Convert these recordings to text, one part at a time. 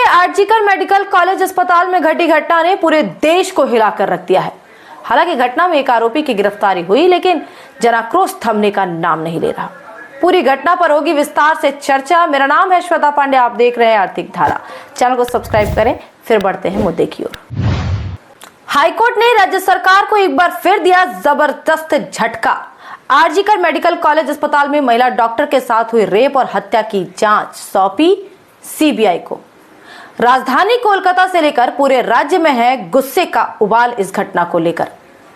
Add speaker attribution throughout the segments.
Speaker 1: RG Kar medical college अस्पताल में घटी घटना ने पूरे देश को हिलाकर रख दिया है। हालांकि घटना में एक आरोपी की गिरफ्तारी हुई, लेकिन जनाक्रोश थमने का नाम नहीं ले रहा। पूरी घटना पर होगी विस्तार से चर्चा। मेरा नाम है श्वेता पांडे, आप देख रहे हैं आर्थिक धारा। चैनल को सब्सक्राइब करें, फिर बढ़ते हैं मुद्दे की ओर। हाईकोर्ट ने राज्य सरकार को एक बार फिर दिया जबरदस्त झटका। आरजीकर मेडिकल कॉलेज अस्पताल में महिला डॉक्टर के साथ हुई रेप और हत्या की जांच सौंपी सीबीआई को। राजधानी कोलकाता से लेकर पूरे राज्य में है गुस्से का उबाल। इस घटना को लेकर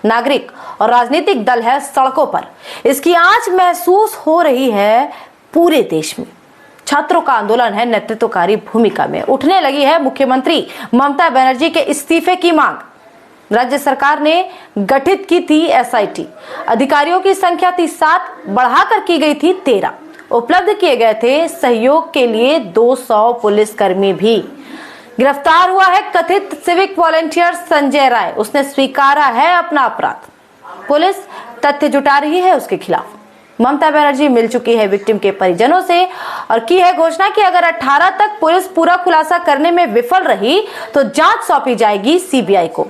Speaker 1: नागरिक और राजनीतिक दल है सड़कों पर। इसकी आंच महसूस हो रही है पूरे देश में। छात्रों का आंदोलन है नेतृत्वकारी भूमिका में। उठने लगी है मुख्यमंत्री ममता बनर्जी के इस्तीफे की मांग। राज्य सरकार ने गठित की थी एसआईटी। अधिकारियों की संख्या थी 7, बढ़ाकर की गई थी 13। उपलब्ध किए गए थे सहयोग के लिए 200 पुलिसकर्मी भी। गिरफ्तार हुआ है कथित सिविक वॉलंटियर संजय राय। उसने स्वीकारा है अपना अपराध। पुलिस तथ्य जुटा रही है उसके खिलाफ। ममता बनर्जी मिल चुकी है विक्टिम के परिजनों से और की है घोषणा कि अगर 18 तक पुलिस पूरा खुलासा करने में विफल रही तो जांच सौंपी जाएगी सीबीआई को।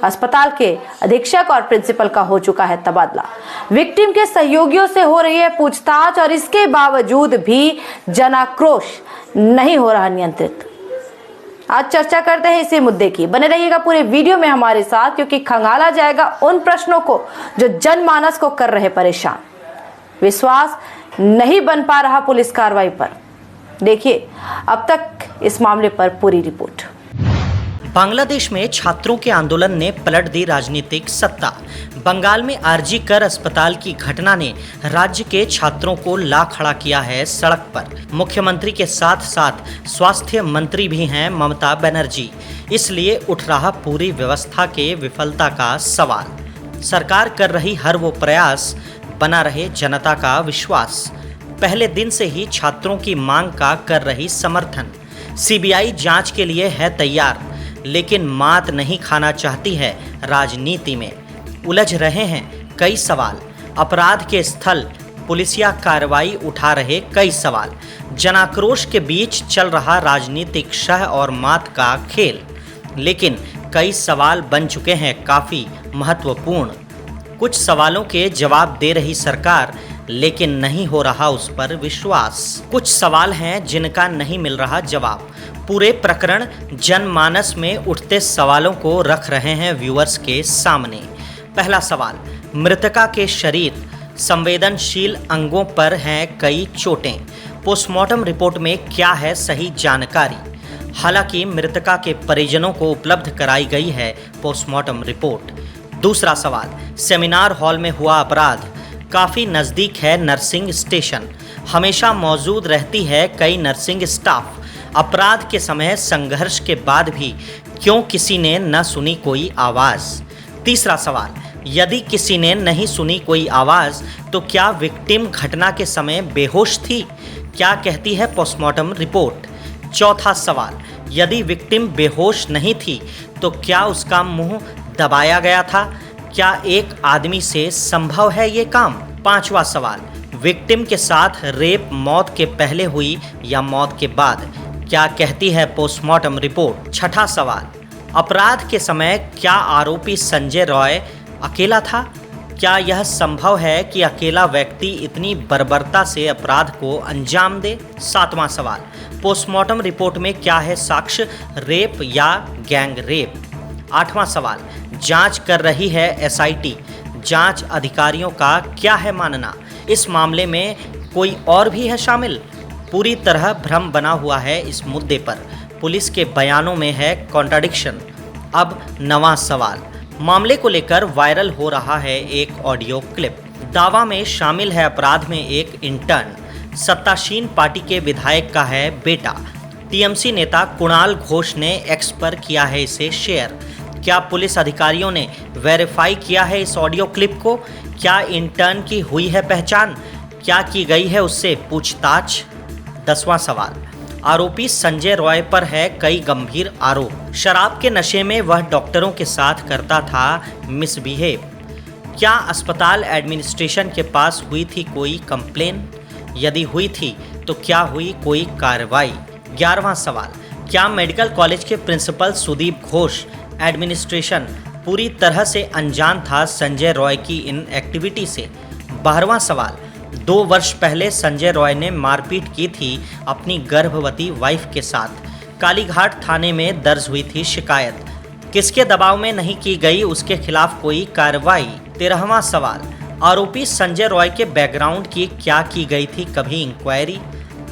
Speaker 1: अस्पताल के अधीक्षक और प्रिंसिपल का हो चुका है तबादला। विक्टिम के सहयोगियों से हो रही है पूछताछ और इसके बावजूद भी जनाक्रोश नहीं हो रहा नियंत्रित। आज चर्चा करते हैं इसी मुद्दे की। बने रहिएगा पूरे वीडियो में हमारे साथ, क्योंकि खंगाला जाएगा उन प्रश्नों को जो जनमानस को कर रहे परेशान। विश्वास नहीं बन पा रहा पुलिस कार्रवाई पर। देखिए अब तक इस मामले पर पूरी रिपोर्ट।
Speaker 2: बांग्लादेश में छात्रों के आंदोलन ने पलट दी राजनीतिक सत्ता। बंगाल में आरजीकर अस्पताल की घटना ने राज्य के छात्रों को ला खड़ा किया है सड़क पर। मुख्यमंत्री के साथ साथ स्वास्थ्य मंत्री भी हैं ममता बनर्जी। इसलिए उठ रहा पूरी व्यवस्था के विफलता का सवाल। सरकार कर रही हर वो प्रयास बना रहे जनता का विश्वास। पहले दिन से ही छात्रों की मांग का कर रही समर्थन। सीबीआई जांच के लिए है तैयार, लेकिन मात नहीं खाना चाहती है राजनीति में। उलझ रहे हैं कई सवाल। अपराध के स्थल पुलिसिया कार्रवाई उठा रहे कई सवाल। जनाक्रोश के बीच चल रहा राजनीतिक शह और मात का खेल। लेकिन कई सवाल बन चुके हैं काफ़ी महत्वपूर्ण। कुछ सवालों के जवाब दे रही सरकार, लेकिन नहीं हो रहा उस पर विश्वास। कुछ सवाल हैं जिनका नहीं मिल रहा जवाब। पूरे प्रकरण जनमानस में उठते सवालों को रख रहे हैं व्यूअर्स के सामने। पहला सवाल, मृतका के शरीर संवेदनशील अंगों पर हैं कई चोटें। पोस्टमार्टम रिपोर्ट में क्या है सही जानकारी? हालांकि मृतका के परिजनों को उपलब्ध कराई गई है पोस्टमार्टम रिपोर्ट। दूसरा सवाल, सेमिनार हॉल में हुआ अपराध। काफ़ी नज़दीक है नर्सिंग स्टेशन। हमेशा मौजूद रहती है कई नर्सिंग स्टाफ। अपराध के समय संघर्ष के बाद भी क्यों किसी ने न सुनी कोई आवाज़? तीसरा सवाल, यदि किसी ने नहीं सुनी कोई आवाज़ तो क्या विक्टिम घटना के समय बेहोश थी? क्या कहती है पोस्टमार्टम रिपोर्ट? चौथा सवाल, यदि विक्टिम बेहोश नहीं थी तो क्या उसका मुंह दबाया गया था? क्या एक आदमी से संभव है ये काम? पांचवा सवाल, विक्टिम के साथ रेप मौत के पहले हुई या मौत के बाद? क्या कहती है पोस्टमार्टम रिपोर्ट? छठा सवाल, अपराध के समय क्या आरोपी संजय रॉय अकेला था? क्या यह संभव है कि अकेला व्यक्ति इतनी बर्बरता से अपराध को अंजाम दे? सातवां सवाल, पोस्टमार्टम रिपोर्ट में क्या है साक्ष्य, रेप या गैंग रेप? आठवां सवाल, जांच कर रही है एसआईटी। जांच अधिकारियों का क्या है मानना? इस मामले में कोई और भी है शामिल? पूरी तरह भ्रम बना हुआ है इस मुद्दे पर। पुलिस के बयानों में है कॉन्ट्राडिक्शन। अब नवा सवाल, मामले को लेकर वायरल हो रहा है एक ऑडियो क्लिप। दावा में शामिल है अपराध में एक इंटर्न। सत्तासीन पार्टी के विधायक का है बेटा। टीएमसी नेता कुणाल घोष ने एक्स पर किया है इसे शेयर। क्या पुलिस अधिकारियों ने वेरीफाई किया है इस ऑडियो क्लिप को? क्या इंटर्न की हुई है पहचान? क्या की गई है उससे पूछताछ? 10वां सवाल, आरोपी संजय रॉय पर है कई गंभीर आरोप। शराब के नशे में वह डॉक्टरों के साथ करता था मिसबिहेव। क्या अस्पताल एडमिनिस्ट्रेशन के पास हुई थी कोई कंप्लेन? यदि हुई थी तो क्या हुई कोई कार्रवाई? 11वां सवाल, क्या मेडिकल कॉलेज के प्रिंसिपल सुदीप घोष एडमिनिस्ट्रेशन पूरी तरह से अनजान था संजय रॉय की इन एक्टिविटी से? 12वां सवाल, 2 वर्ष पहले संजय रॉय ने मारपीट की थी अपनी गर्भवती वाइफ के साथ। कालीघाट थाने में दर्ज हुई थी शिकायत, किसके दबाव में नहीं की गई उसके खिलाफ कोई कार्रवाई? 13वां सवाल, आरोपी संजय रॉय के बैकग्राउंड की क्या की गई थी कभी इंक्वायरी?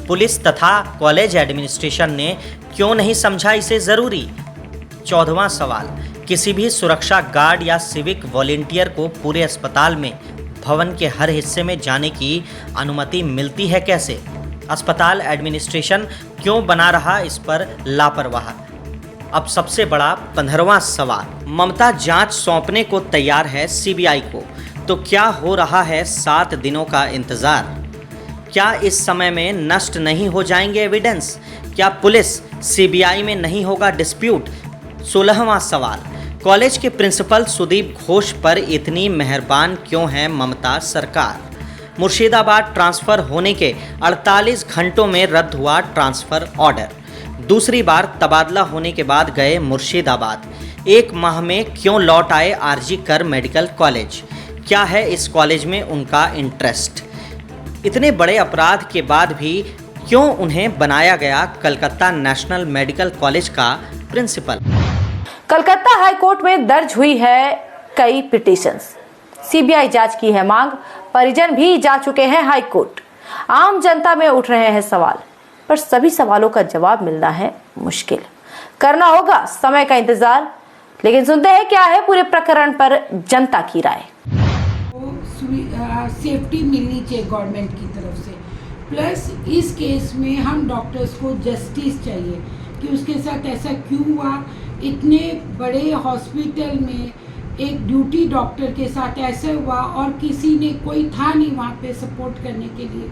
Speaker 2: पुलिस तथा कॉलेज एडमिनिस्ट्रेशन ने क्यों नहीं समझा इसे ज़रूरी? 14वां सवाल, किसी भी सुरक्षा गार्ड या सिविक वॉलेंटियर को पूरे अस्पताल में भवन के हर हिस्से में जाने की अनुमति मिलती है कैसे? अस्पताल एडमिनिस्ट्रेशन क्यों बना रहा इस पर लापरवाह? अब सबसे बड़ा 15वां सवाल, ममता जांच सौंपने को तैयार है सीबीआई को, तो क्या हो रहा है 7 दिनों का इंतज़ार? क्या इस समय में नष्ट नहीं हो जाएंगे एविडेंस? क्या पुलिस सीबीआई में नहीं होगा डिस्प्यूट? 16वां सवाल, कॉलेज के प्रिंसिपल सुदीप घोष पर इतनी मेहरबान क्यों है ममता सरकार? मुर्शिदाबाद ट्रांसफ़र होने के 48 घंटों में रद्द हुआ ट्रांसफ़र ऑर्डर। दूसरी बार तबादला होने के बाद गए मुर्शिदाबाद, 1 माह में क्यों लौट आए आरजी कर मेडिकल कॉलेज? क्या है इस कॉलेज में उनका इंटरेस्ट? इतने बड़े अपराध के बाद भी क्यों उन्हें बनाया गया कलकत्ता नेशनल मेडिकल कॉलेज का प्रिंसिपल?
Speaker 1: कलकत्ता हाई कोर्ट में दर्ज हुई है कई पिटीशंस। सीबीआई जांच की है मांग, परिजन भी जा चुके हैं हाई कोर्ट। आम जनता में उठ रहे हैं सवाल, पर सभी सवालों का जवाब मिलना है मुश्किल। करना होगा समय का इंतजार, लेकिन सुनते हैं क्या है पूरे प्रकरण पर जनता की राय।
Speaker 3: सेफ्टी मिलनी चाहिए गवर्नमेंट की तरफ से, प्लस इस केस में हम डॉक्टर्स को जस्टिस चाहिए कि उसके साथ ऐसा क्यों हुआ। इतने बड़े हॉस्पिटल में एक ड्यूटी डॉक्टर के साथ ऐसा हुआ और किसी ने कोई था नहीं वहाँ पे सपोर्ट करने के लिए।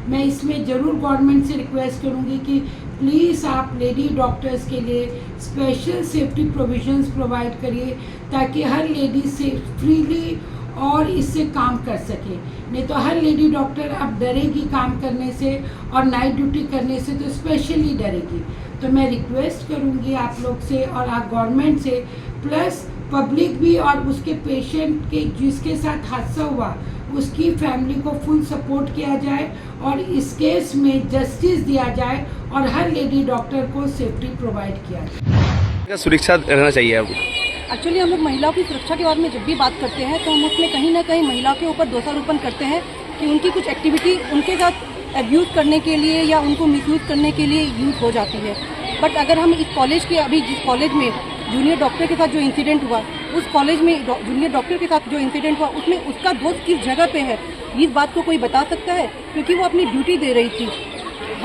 Speaker 3: मैं इसमें ज़रूर गवर्नमेंट से रिक्वेस्ट करूँगी कि प्लीज़ आप लेडी डॉक्टर्स के लिए स्पेशल सेफ्टी प्रोविजंस प्रोवाइड करिए, ताकि हर लेडी से फ्रीली और इससे काम कर सके। नहीं तो हर लेडी डॉक्टर अब डरेगी काम करने से, और नाइट ड्यूटी करने से तो स्पेशली डरेगी। तो मैं रिक्वेस्ट करूँगी आप लोग से और आप गवर्नमेंट से, प्लस पब्लिक भी, और उसके पेशेंट के जिसके साथ हादसा हुआ उसकी फैमिली को फुल सपोर्ट किया जाए और इस केस में जस्टिस दिया जाए और हर लेडी डॉक्टर को सेफ्टी प्रोवाइड किया जाए।
Speaker 4: सुरक्षा रहना चाहिए अब।
Speaker 5: एक्चुअली हम लोग महिलाओं की सुरक्षा के बारे में जब भी बात करते हैं तो हम उसमें कहीं ना कहीं महिलाओं के ऊपर दोषारोपण करते हैं कि उनकी कुछ एक्टिविटी उनके साथ एब्यूज़ करने के लिए या उनको मिसयूज़ करने के लिए यूज़ हो जाती है। बट अगर हम इस कॉलेज के अभी जिस कॉलेज में जूनियर डॉक्टर के साथ जो इंसिडेंट हुआ, उस कॉलेज में जूनियर डॉक्टर के साथ जो इंसिडेंट हुआ उसमें उसका दोष किस जगह पे है, इस बात को कोई बता सकता है? क्योंकि वो अपनी ड्यूटी दे रही थी।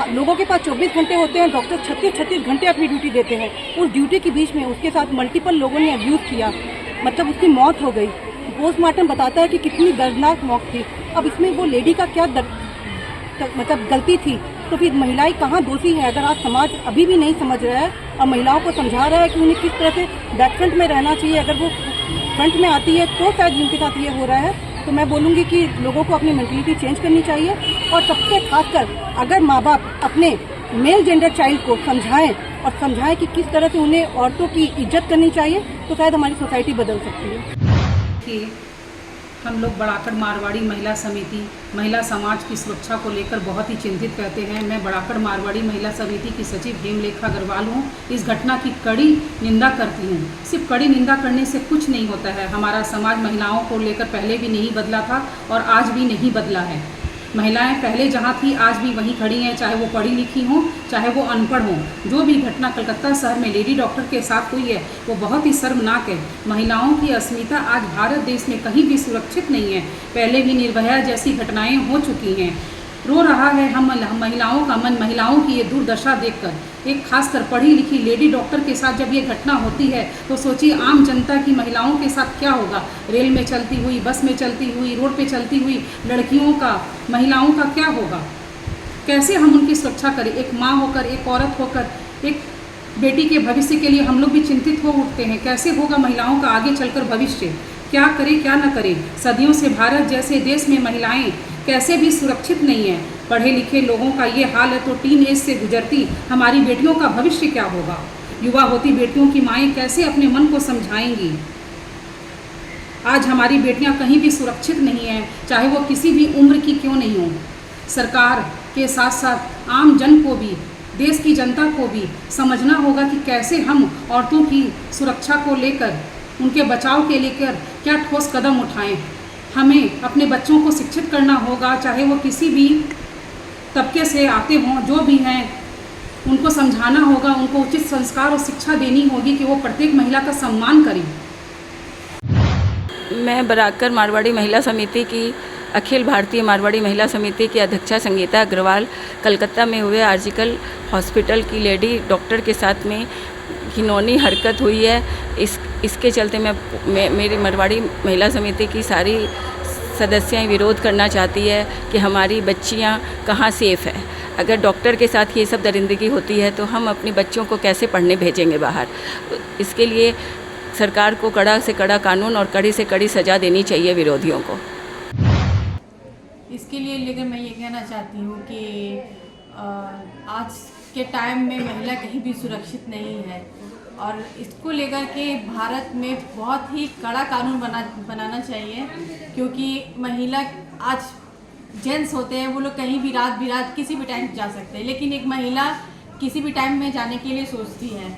Speaker 5: लोगों के पास 24 घंटे होते हैं, डॉक्टर 36 घंटे अपनी ड्यूटी देते हैं। उस ड्यूटी के बीच में उसके साथ मल्टीपल लोगों ने अब्यूज़ किया, मतलब उसकी मौत हो गई। पोस्टमार्टम बताता है कि कितनी दर्दनाक मौत थी। अब इसमें वो लेडी का क्या मतलब गलती थी? तो फिर महिलाएं कहाँ दोषी है? अगर आज समाज अभी भी नहीं समझ रहा है और महिलाओं को समझा रहा है कि उन्हें किस तरह से बैक फ्रंट में रहना चाहिए, अगर वो फ्रंट में आती है तो शायद जिनके साथ ये हो रहा है। तो मैं बोलूँगी कि लोगों को अपनी मेंटलिटी चेंज करनी चाहिए, और सबसे खासकर अगर माँ बाप अपने मेल जेंडर चाइल्ड को समझाएं कि किस तरह से उन्हें औरतों की इज्जत करनी चाहिए, तो शायद हमारी सोसाइटी बदल सकती है।
Speaker 6: हम लोग बड़ाकर मारवाड़ी महिला समिति महिला समाज की सुरक्षा को लेकर बहुत ही चिंतित रहते हैं। मैं बड़ाकर मारवाड़ी महिला समिति की सचिव हेमलेखा अग्रवाल हूँ। इस घटना की कड़ी निंदा करती हूँ। सिर्फ कड़ी निंदा करने से कुछ नहीं होता है। हमारा समाज महिलाओं को लेकर पहले भी नहीं बदला था और आज भी नहीं बदला है। महिलाएं पहले जहाँ थी आज भी वहीं खड़ी हैं, चाहे वो पढ़ी लिखी हों चाहे वो अनपढ़ हों। जो भी घटना कलकत्ता शहर में लेडी डॉक्टर के साथ हुई है वो बहुत ही शर्मनाक है। महिलाओं की अस्मिता आज भारत देश में कहीं भी सुरक्षित नहीं है। पहले भी निर्भया जैसी घटनाएं हो चुकी हैं। रो रहा है हम महिलाओं का मन, महिलाओं की ये दुर्दशा देखकर। एक खासकर पढ़ी लिखी लेडी डॉक्टर के साथ जब ये घटना होती है तो सोचिए आम जनता की महिलाओं के साथ क्या होगा। रेल में चलती हुई, बस में चलती हुई, रोड पे चलती हुई लड़कियों का, महिलाओं का क्या होगा? कैसे हम उनकी सुरक्षा करें? एक माँ होकर, एक औरत होकर, एक बेटी के भविष्य के लिए हम लोग भी चिंतित हो उठते हैं। कैसे होगा महिलाओं का आगे चलकर भविष्य? क्या करें क्या न करें? सदियों से भारत जैसे देश में महिलाएं कैसे भी सुरक्षित नहीं है। पढ़े लिखे लोगों का ये हाल है तो टीन एज से गुजरती हमारी बेटियों का भविष्य क्या होगा? युवा होती बेटियों की माएँ कैसे अपने मन को समझाएंगी? आज हमारी बेटियां कहीं भी सुरक्षित नहीं हैं, चाहे वो किसी भी उम्र की क्यों नहीं हो। सरकार के साथ साथ आम जन को भी, देश की जनता को भी समझना होगा कि कैसे हम औरतों की सुरक्षा को लेकर, उनके बचाव के लेकर क्या ठोस कदम उठाएं। हमें अपने बच्चों को शिक्षित करना होगा, चाहे वो किसी भी तबके से आते हों, जो भी हैं उनको समझाना होगा, उनको उचित संस्कार और शिक्षा देनी होगी कि वो प्रत्येक महिला का सम्मान करें।
Speaker 4: मैं बराकर मारवाड़ी महिला समिति की अखिल भारतीय मारवाड़ी महिला समिति की अध्यक्षा संगीता अग्रवाल कलकत्ता में हुए आर्जिकल हॉस्पिटल की लेडी डॉक्टर के साथ में घिनौनी हरकत हुई है। इसके चलते मेरी मारवाड़ी महिला समिति की सारी सदस्याएं विरोध करना चाहती है कि हमारी बच्चियां कहाँ सेफ़ है। अगर डॉक्टर के साथ ये सब दरिंदगी होती है तो हम अपने बच्चों को कैसे पढ़ने भेजेंगे बाहर। इसके लिए सरकार को कड़ा से कड़ा कानून और कड़ी से कड़ी सज़ा देनी चाहिए विरोधियों को।
Speaker 7: इसके लिए लेकर मैं ये कहना चाहती हूँ कि आज के टाइम में महिला कहीं भी सुरक्षित नहीं है और इसको लेकर के भारत में बहुत ही कड़ा कानून बनाना चाहिए, क्योंकि महिला आज जेंट्स होते हैं वो लोग कहीं भी रात किसी भी टाइम जा सकते हैं, लेकिन एक महिला किसी भी टाइम में जाने के लिए सोचती है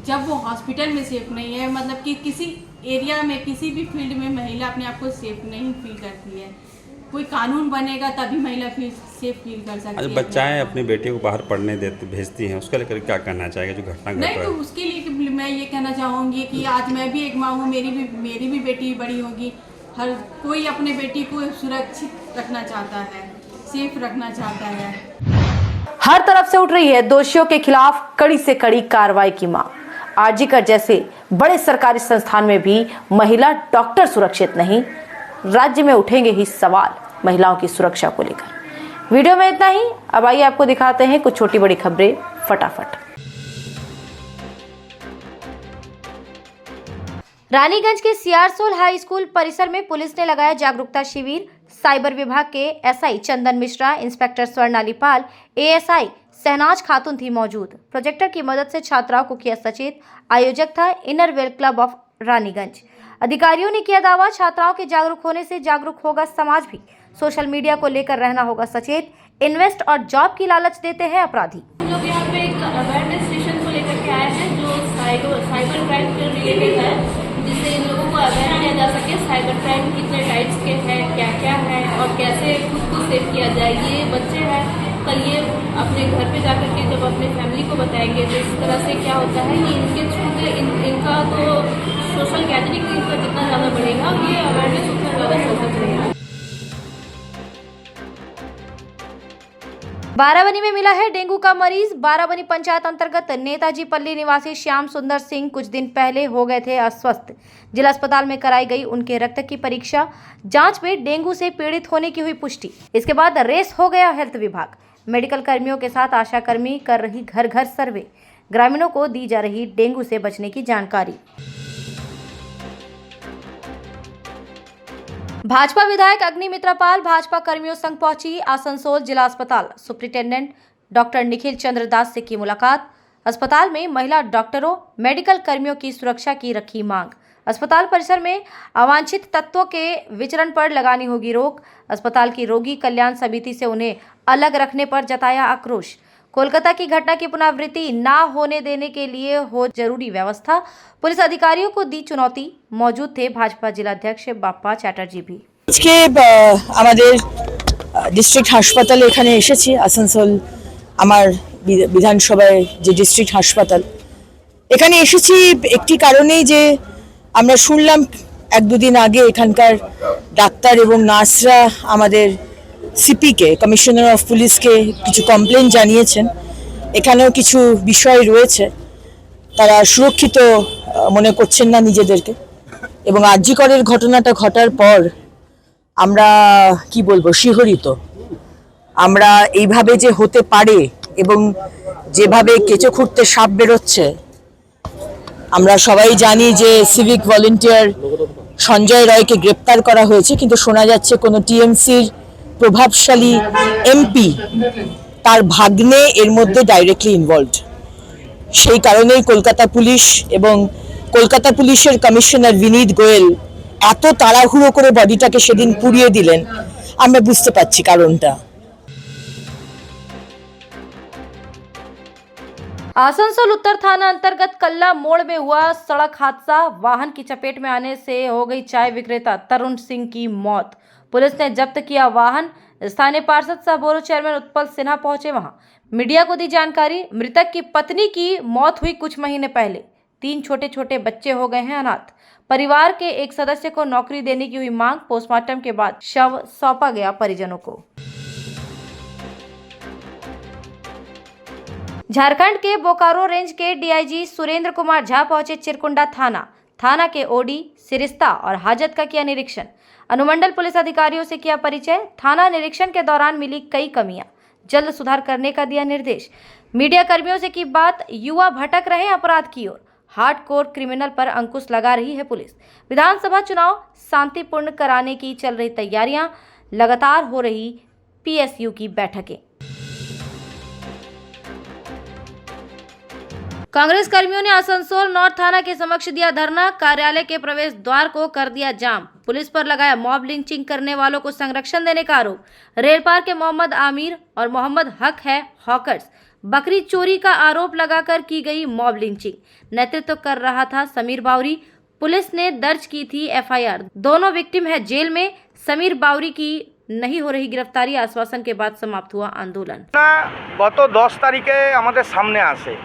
Speaker 7: जब वो हॉस्पिटल में सेफ नहीं है, मतलब कि किसी एरिया में किसी भी फील्ड में महिला अपने आप को सेफ नहीं फील करती है। कोई कानून बनेगा तभी महिला सेफ फील कर सकती है।
Speaker 8: बच्चाएं अपनी बेटियों को बाहर पढ़ने भेजती हैं, उसको लेकर क्या कहना चाहेगा जो घटना घट रहा है?
Speaker 7: नहीं, तो उसके लिए मैं ये कहना चाहूँगी कि आज मैं भी एक माँ हूँ, मेरी भी बेटी बड़ी होगी। हर कोई अपने बेटी को सुरक्षित रखना चाहता है, सेफ रखना चाहता है।
Speaker 1: हर तरफ से उठ रही है दोषियों के खिलाफ कड़ी से कड़ी कार्रवाई की मांग। आरजीकर जैसे बड़े सरकारी संस्थान में भी महिला डॉक्टर सुरक्षित नहीं, राज्य में उठेंगे ही सवाल महिलाओं की सुरक्षा को लेकर। वीडियो में इतना ही। अब आइए आपको दिखाते हैं कुछ छोटी बड़ी खबरें फटाफट।
Speaker 9: रानीगंज के सियारसोल हाई स्कूल परिसर में पुलिस ने लगाया जागरूकता शिविर। साइबर विभाग के एसआई चंदन मिश्रा, इंस्पेक्टर स्वर्णाली पाल, एएसआई सहनाज खातून थी मौजूद। प्रोजेक्टर की मदद से छात्राओं को किया सचेत। आयोजक था inner well club of Raniganj. अधिकारियों ने किया दावा, छात्राओं के जागरूक होने से जागरूक होगा समाज भी। सोशल मीडिया को लेकर रहना होगा सचेत। इन्वेस्ट और जॉब की लालच देते हैं अपराधी।
Speaker 10: हम लोग यहाँ पे एक अवेयरनेस सेशन को लेकर के आए हैं जो साइबर क्राइम से रिलेटेड है, जिससे इन लोगों को अवेयर किया जा सके साइबर क्राइम कितने टाइप्स के हैं, क्या क्या है और कैसे खुद को सेव किया जाए। ये बच्चे हैं, कल ये अपने घर पे जाकर के जब अपने फैमिली को बताएंगे तो इस तरह से क्या होता है, ये इनके थ्रू से इनका तो सोशल गैदरिंग इनका जितना ज़्यादा बढ़ेगा, ये अवेयरनेस उतना ज़्यादा फोकस रहेगा।
Speaker 9: बाराबनी में मिला है डेंगू का मरीज। बाराबनी पंचायत अंतर्गत नेताजी पल्ली निवासी श्याम सुंदर सिंह कुछ दिन पहले हो गए थे अस्वस्थ। जिला अस्पताल में कराई गई उनके रक्त की परीक्षा, जांच में डेंगू से पीड़ित होने की हुई पुष्टि। इसके बाद रेस हो गया हेल्थ विभाग। मेडिकल कर्मियों के साथ आशा कर्मी कर रही घर घर सर्वे। ग्रामीणों को दी जा रही डेंगू से बचने की जानकारी। भाजपा विधायक अग्निमित्रा पाल भाजपा कर्मियों संग पहुंची आसनसोल जिला अस्पताल। सुप्रिंटेंडेंट डॉक्टर निखिल चंद्र दास से की मुलाकात। अस्पताल में महिला डॉक्टरों, मेडिकल कर्मियों की सुरक्षा की रखी मांग। अस्पताल परिसर में अवांछित तत्वों के विचरण पर लगानी होगी रोक। अस्पताल की रोगी कल्याण समिति से उन्हें अलग रखने पर जताया आक्रोश। कोलकाता की घटना की पुनरावृत्ति ना होने देने के लिए हो जरूरी व्यवस्था। पुलिस अधिकारियों को दी चुनौती। मौजूद थे भाजपा जिलाध्यक्ष बाप्पा चैटर्जी भी।
Speaker 11: আজকে আমাদের ডিস্ট্রিক্ট হাসপাতালে এখানে এসেছি, আসানসোল আমার বিধানসভায় যে ডিস্ট্রিক্ট হাসপাতাল, এখানে এসেছি একটি কারণেই যে আমরা শুনলাম এক দুদিন আগে এখানকার ডাক্তার এবং নার্সরা আমাদের সিপিকে, কমিশনার অফ পুলিশকে কিছু কমপ্লেন জানিয়েছেন। এখানেও কিছু বিষয় রয়েছে, তারা সুরক্ষিত মনে করছেন না নিজেদেরকে। এবং আরজি করের ঘটনাটা ঘটার পর আমরা কি বলবো, শিহরিত। আমরা এইভাবে যে হতে পারে এবং যেভাবে কেঁচো খুঁড়তে সাপ বেরোচ্ছে, আমরা সবাই জানি যে সিভিক ভলেন্টিয়ার সঞ্জয় রায়কে গ্রেপ্তার করা হয়েছে, কিন্তু শোনা যাচ্ছে কোনো টিএমসির প্রভাবশালী এমপি তার ভাগ্নে এর মধ্যে ডাইরেক্টলি ইনভলভড। সেই কারণেই কলকাতা পুলিশ এবং কলকাতা পুলিশের কমিশনার বিনীত গোয়েল এত তাড়াহুড়ো করে বডিটাকে সেদিন পুড়িয়ে দিলেন, আমরা বুঝতে পারছি কারণটা।
Speaker 9: आसनसोल उत्तर थाना अंतर्गत कल्ला मोड़ में हुआ सड़क हादसा, वाहन की चपेट में आने से हो गई चाय विक्रेता तरुण सिंह की मौत। पुलिस ने जब्त किया वाहन। स्थानीय पार्षद सह बोरो चेयरमैन उत्पल सिन्हा पहुंचे वहां, मीडिया को दी जानकारी। मृतक की पत्नी की मौत हुई कुछ महीने पहले, 3 छोटे छोटे बच्चे हो गए हैं अनाथ। परिवार के एक सदस्य को नौकरी देने की हुई मांग। पोस्टमार्टम के बाद शव सौंपा गया परिजनों को। झारखंड के बोकारो रेंज के डीआईजी सुरेंद्र कुमार झा पहुंचे चिरकुंडा थाना के ओडी, सिरिस्ता और हाजत का किया निरीक्षण। अनुमंडल पुलिस अधिकारियों से किया परिचय। थाना निरीक्षण के दौरान मिली कई कमियां, जल्द सुधार करने का दिया निर्देश। मीडिया कर्मियों से की बात, युवा भटक रहे अपराध की ओर, हार्डकोर क्रिमिनल पर अंकुश लगा रही है पुलिस। विधानसभा चुनाव शांतिपूर्ण कराने की चल रही तैयारियां, लगातार हो रही पीएसयू की बैठकें। कांग्रेस कर्मियों ने आसनसोल नॉर्थ थाना के समक्ष दिया धरना। कार्यालय के प्रवेश द्वार को कर दिया जाम। पुलिस पर लगाया मॉब लिंचिंग करने वालों को संरक्षण देने का आरोप। रेलपार के मोहम्मद आमिर और मोहम्मद हक है हॉकर्स। बकरी चोरी का आरोप लगाकर की गई मॉब लिंचिंग। नेतृत्व कर रहा था समीर बावरी। पुलिस ने दर्ज की थी एफआईआर। दोनों विक्टिम है जेल में। समीर बावरी की नहीं हो रही गिरफ्तारी, आश्वासन के बाद समाप्त हुआ आंदोलन।
Speaker 12: गत 10 तारीखे हमारे सामने आसे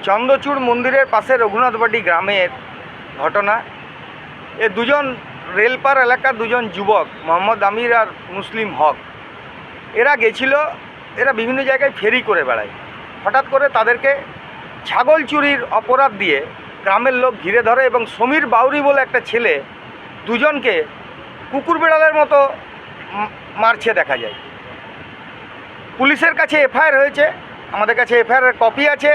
Speaker 12: चंद्रचूड़ मंदिर पासे रघुनाथबाटी ग्रामेर घटना। ये दुजन रेलपार एलाकार दुजन युवक मोहम्मद आमिर और मुस्लिम हक एरा गेछिलो, एरा विभिन्न जगह फेरी करे बेड़ाय। हठात् करे तादेरके छागल चुरिर अपराध दिए ग्रामेर लोक घिरे धरे एवं समीर बाउरी बोले एकटा छेले दुजनके कुकुर बेड़ालेर मतो मारछे देखा जाए। पुलिसेर काछे एफआईआर हयेछे, आमादेर काछे एफआईआर कपि आछे।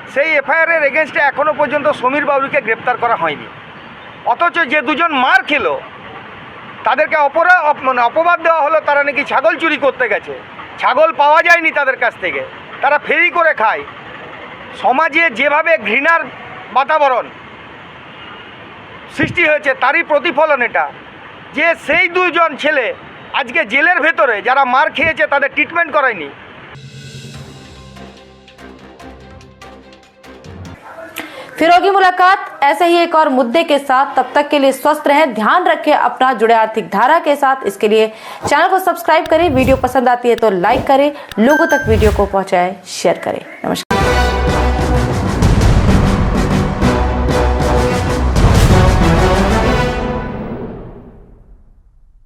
Speaker 12: সেই এফআইআরের এগেনস্টে এখনও পর্যন্ত সমীর বাবুরিকে গ্রেপ্তার করা হয়নি। অথচ যে দুজন মার খেলো তাদেরকে অপবাদ দেওয়া হলো তারা নাকি ছাগল চুরি করতে গেছে। ছাগল পাওয়া যায়নি তাদের কাছ থেকে, তারা ফেরি করে খায়। সমাজে যেভাবে ঘৃণার বাতাবরণ সৃষ্টি হয়েছে তারই প্রতিফলন এটা, যে সেই দুজন ছেলে আজকে জেলের ভেতরে যারা মার খেয়েছে তাদের ট্রিটমেন্ট করায়নি।
Speaker 1: फिर होगी मुलाकात ऐसे ही एक और मुद्दे के साथ। तब तक के लिए स्वस्थ रहें, ध्यान रखें अपना, जुड़े आर्थिक धारा के साथ। इसके लिए चैनल को सब्सक्राइब करें, वीडियो पसंद आती है तो लाइक करें, लोगों तक वीडियो को पहुंचाएं, शेयर करें। नमस्कार।